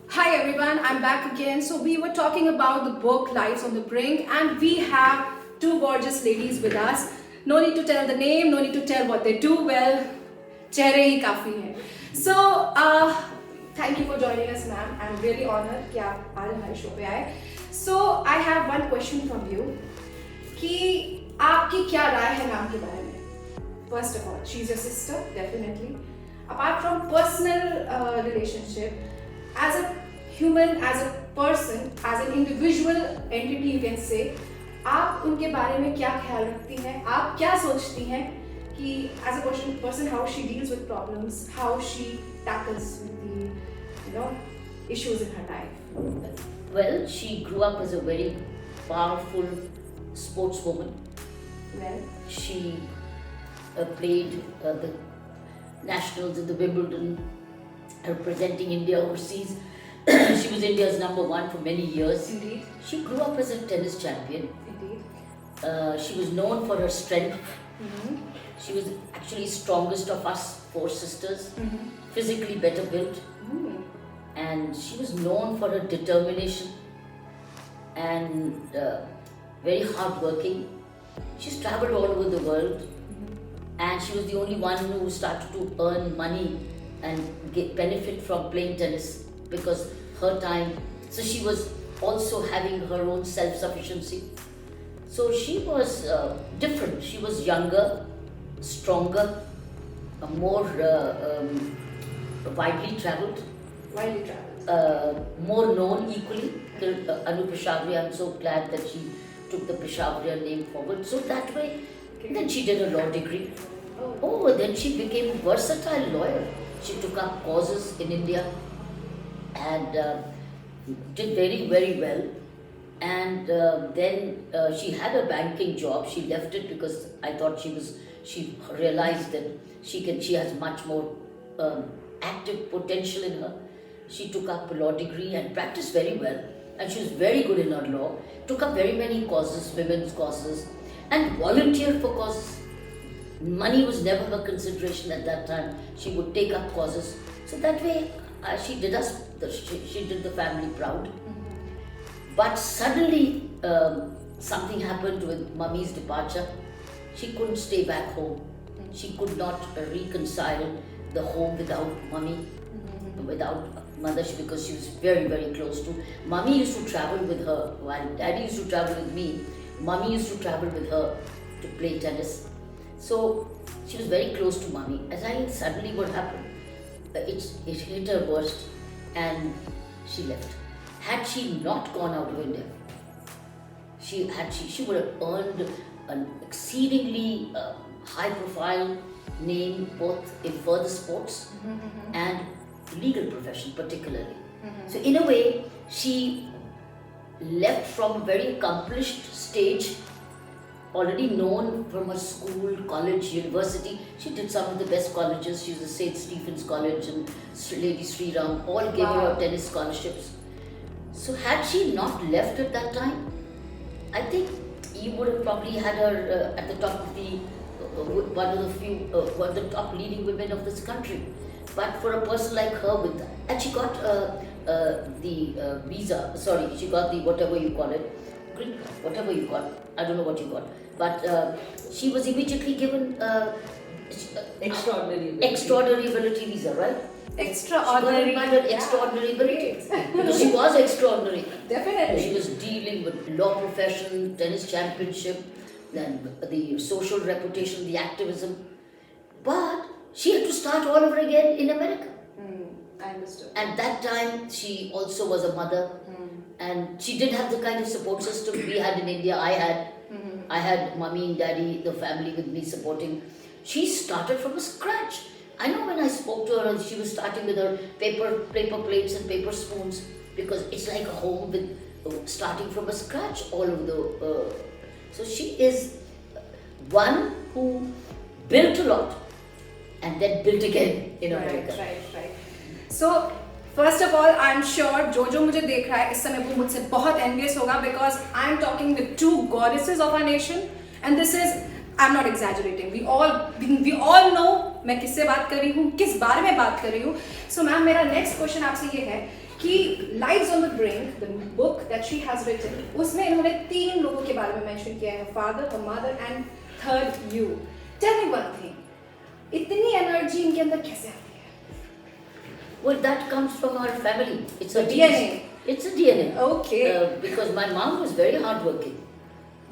Hi everyone, I'm back again. So we were talking about the book Lives on the Brink, and we have two gorgeous ladies with us. No need to tell the name, no need to tell what they do. Well, चेहरे ही काफी हैं. So thank you for joining us, ma'am. I'm really honored कि आप आज हमारे show पे आए. So I have one question from you कि आपकी क्या राय है मैम के बारे में? First of all, she's your sister, definitely. Apart from personal relationship, as a human, as a person, as an individual entity, you can say, आप उनके बारे में क्या ख्याल रखती हैं? आप क्या सोचती हैं कि as a person how she deals with problems, how she tackles with the issues in her life? Well, she grew up as a very powerful sportswoman. Well, She played the nationals in the Wimbledon, representing India overseas. She was India's number one for many years. indeed, She grew up as a tennis champion. indeed. She was known for her strength. Mm-hmm. She was actually strongest of us four sisters, Mm-hmm. physically better built, Mm. and she was known for her determination and very hardworking. She's traveled all over the world, and she was the only one who started to earn money and get benefit from playing tennis because her time. So she was also having her own self-sufficiency. So she was different. She was younger, stronger, more widely traveled, Widely traveled. more known equally. Anu Peshawaria, I'm so glad that she took the Peshawaria name forward. So that way, then she did a law degree. Oh, then she became a versatile lawyer. She took up causes in India and did very, very well. And then she had a banking job. She left it because I thought she realized that she has much more active potential in her. She took up a law degree and practiced very well. And she was very good in her law. Took up very many causes, women's causes, and volunteered for causes. Money was never her consideration at that time. She would take up causes. So that way, she did she did the family proud. But suddenly, something happened with Mummy's departure. She couldn't stay back home. She could not reconcile the home without Mummy, without mother, because she was very, very close to. Mummy used to travel with her while Daddy used to travel with me. Mummy used to travel with her to play tennis. So she was very close to Mummy. As I suddenly what happened, it hit her worst and she left. Had she not gone out of India, she would have earned an exceedingly high profile name both in further sports and legal profession particularly. So in a way, she left from a very accomplished stage, already known from her school, college, university. She did some of the best colleges. She was at St. Stephen's College and Lady Sri Ram, all gave her tennis scholarships. So had she not left at that time, I think you would have probably had her at the top of the one of the top leading women of this country. But for a person like her, and she got the visa. Sorry, she got the whatever you call it, green card, whatever you got. I don't know what you got, but she was immediately given extraordinary ability visa, right? Extraordinary. She got invited extraordinary ability because she was extraordinary. Definitely. She was dealing with law profession, tennis championship, then the social reputation, the activism. But she had to start all over again in America. I understood. At that time, she also was a mother, and she did have the kind of support system we had in India. I had Mummy and Daddy, the family with me supporting. She started from scratch. I know when I spoke to her, she was starting with her paper plates and paper spoons because it's like a home with starting from scratch all over the. So she is one who built a lot and then built again in America. Right. So first of all, I'm sure जो मुझे देख रहा है इस समय वो मुझसे बहुत envious होगा because I'm talking with two goddesses of our nation, and this is, I'm not exaggerating. We all know मैं किससे बात कर रही हूँ, किस बारे में बात कर रही हूँ. So मैम, मेरा next question आपसे ये है कि Lives on the Brink, the book that she has written, उसमें इन्होंने 3 लोगों के बारे में mention किया है, father, her mother and third you. Tell me one thing, इतनी energy इनके अंदर कैसे आती है? Well, that comes from our family. It's a DNA. It's a DNA. Okay. Because my mom was very hardworking.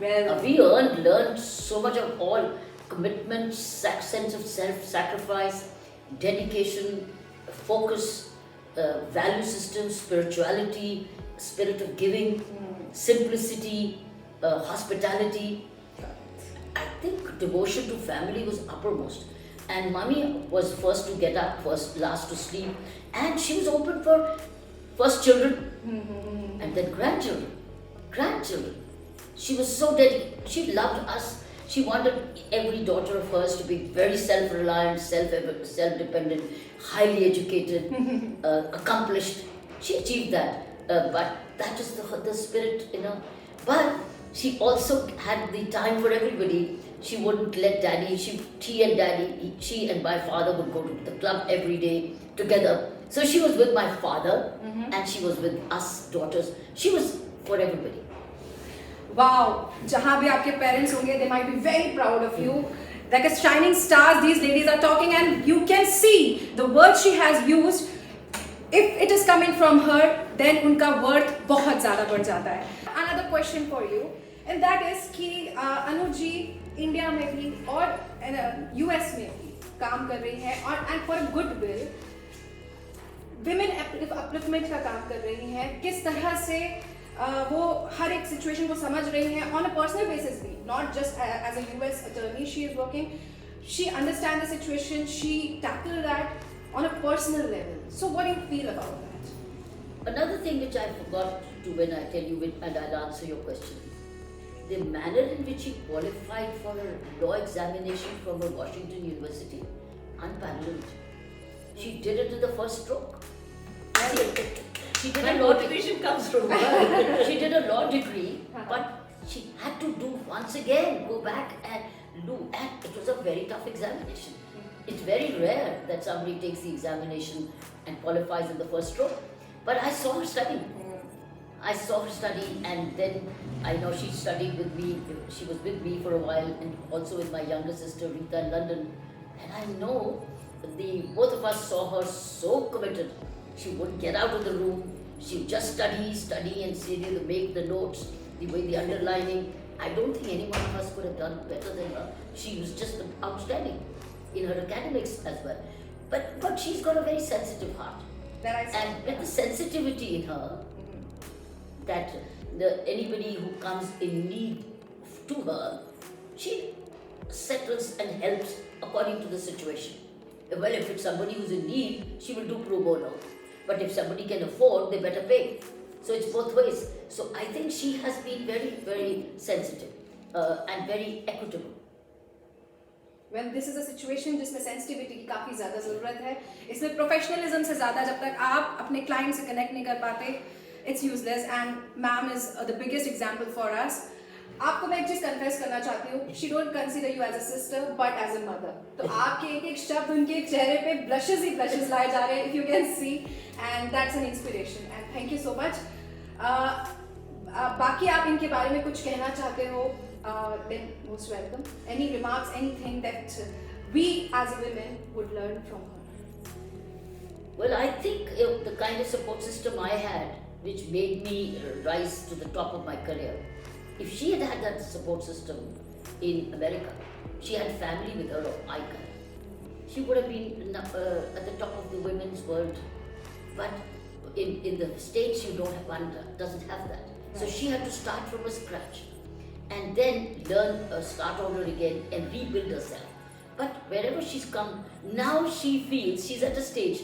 Well, We learned so much of all commitment, sense of self-sacrifice, dedication, focus, value system, spirituality, spirit of giving, simplicity, hospitality. I think devotion to family was uppermost. And mommy was first to get up, first last to sleep, and she was open for first children and then grandchildren. She was so dedicated. She loved us. She wanted every daughter of hers to be very self-reliant, self-dependent, highly educated, accomplished. She achieved that. But that is the spirit, you know. But she also had the time for everybody. She wouldn't let daddy, she and my father would go to the club every day together. So she was with my father and she was with us daughters. She was for everybody. wow, जहाँ भी आपके parents होंगे, they might be very proud of you. Like a shining stars, these ladies are talking, and you can see the words she has used. If it is coming from her, then उनका worth बहुत ज़्यादा बढ़ जाता है. Another question for you, and that is कि Anu ji India में भी और US में भी काम कर रही हैं और and for a good will, women upliftment का काम कर रही हैं. किस तरह से वो हर एक सिचुएशन को समझ रही हैं on a personal basis भी, not just as a US attorney she is working. She understands the situation, she tackled that on a personal level. So what do you feel about that? Another thing which I forgot to when I tell you, and I'll answer your question, the manner in which she qualified for a law examination from a Washington University, unparalleled. She did it in the first stroke. She did My a law motivation comes from her. She did a law degree, but she had to do once again, go back and do, and it was a very tough examination. It's very rare that somebody takes the examination and qualifies in the first stroke. But I saw her study. I saw her study, and then I know she studied with me. She was with me for a while, and also with my younger sister Rita in London. And I know both of us saw her so committed. She wouldn't get out of the room. She would just study, and study to make the notes, the underlining. I don't think any one of us could have done better than her. She was just outstanding in her academics as well. But she's got a very sensitive heart. And with the sensitivity in her, that anybody who comes in need to her, she settles and helps according to the situation. Well, if it's somebody who's in need, she will do pro bono. But if somebody can afford, they better pay. So it's both ways. So I think she has been very, very sensitive and very equitable. Well, this is a situation जिसमें sensitivity की काफ़ी ज़्यादा ज़रूरत है. इसमें professionalism से ज़्यादा जब तक आप अपने client से connect नहीं कर पाते, it's useless. And ma'am is the biggest example for us. आपको मैं एक चीज़ confess करना चाहती हूँ. She don't consider you as a sister, but as a mother. तो आपके एक एक शब्द उनके चेहरे पे blushes ही blushes लाए जा रहे हैं, if you can see, and that's an inspiration. And thank you so much. बाकी आप इनके बारे में कुछ कहना चाहते हो? Then most welcome. Any remarks, anything that we as women would learn from her? Well, I think the kind of support system I had, which made me rise to the top of my career, if she had had that support system in America, she had family with her of my kind, she would have been at the top of the women's world. But in the States, one doesn't have that. So she had to start from a scratch and then start over again and rebuild herself. But wherever she's come, now she feels she's at a stage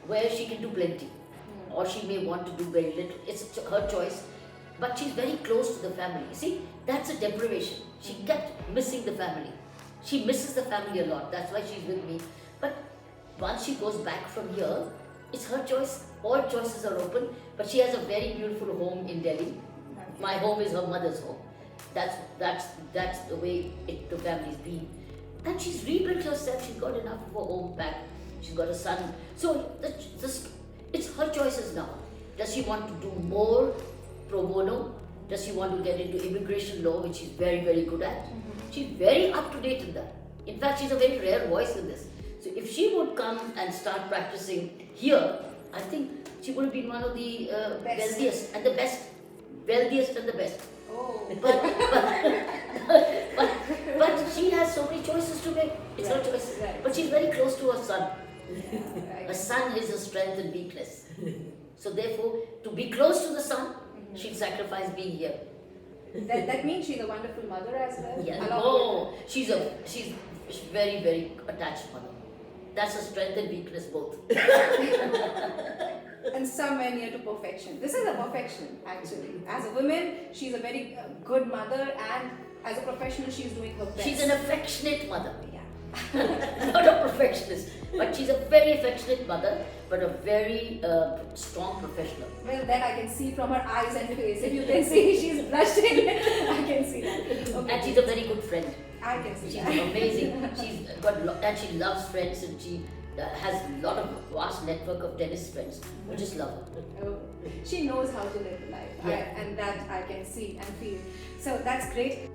where she can do plenty, or she may want to do very little. It's her choice, but she's very close to the family. See, that's a deprivation. She kept missing the family. She misses the family a lot. That's why she's with me. But once she goes back from here, it's her choice. All choices are open. But she has a very beautiful home in Delhi. My home is her mother's home. That's the way the family's been. And she's rebuilt herself. She's got enough of a home back. She's got a son. So it's her choices now. Does she want to do more pro bono? Does she want to get into immigration law, which she's very, very good at? She's very up to date in that. In fact, she's a very rare voice in this. So if she would come and start practicing here, I think she would have been one of the Best. wealthiest and the best. Wealthiest and the best. Oh. But she has so many choices to make. It's not Right, choices. right. But she's very close to her son. Right. A son is a strength and weakness. So therefore, to be close to the son, she'd sacrifice being here. That means she's a wonderful mother as well. Yeah. along Oh, she's very, very attached mother. That's a strength and weakness both. and somewhere near to perfection. This is a perfection actually. As a woman, she's a very good mother, and as a professional, she's doing her best. She's an affectionate mother. Yeah. Not a perfectionist, but she's a very affectionate mother, but a very strong professional. Well, that I can see from her eyes and face. If you can see, she's blushing. I can see that. Okay. And she's a very good friend. I can see She's that. amazing. She's got and she loves friends, and she has a lot of vast network of tennis friends who just love her. Oh, she knows how to live life, Yeah. and that I can see and feel. So that's great.